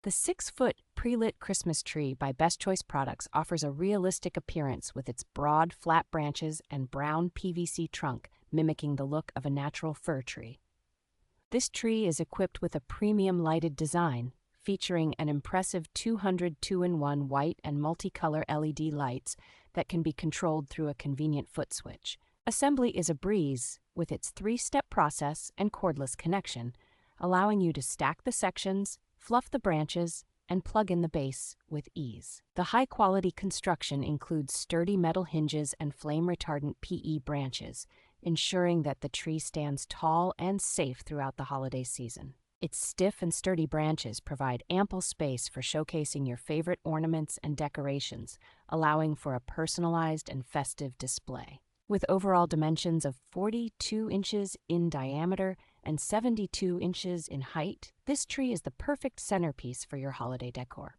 The 6-foot pre-lit Christmas tree by Best Choice Products offers a realistic appearance with its broad, flat branches and brown PVC trunk, mimicking the look of a natural fir tree. This tree is equipped with a premium lighted design, featuring an impressive 200 2-in-1 white and multicolor LED lights that can be controlled through a convenient foot switch. Assembly is a breeze with its 3-step process and cordless connection, allowing you to stack the sections, fluff the branches, and plug in the base with ease. The high-quality construction includes sturdy metal hinges and flame-retardant PE branches, ensuring that the tree stands tall and safe throughout the holiday season. Its stiff and sturdy branches provide ample space for showcasing your favorite ornaments and decorations, allowing for a personalized and festive display. With overall dimensions of 42 inches in diameter and 72 inches in height, this tree is the perfect centerpiece for your holiday decor.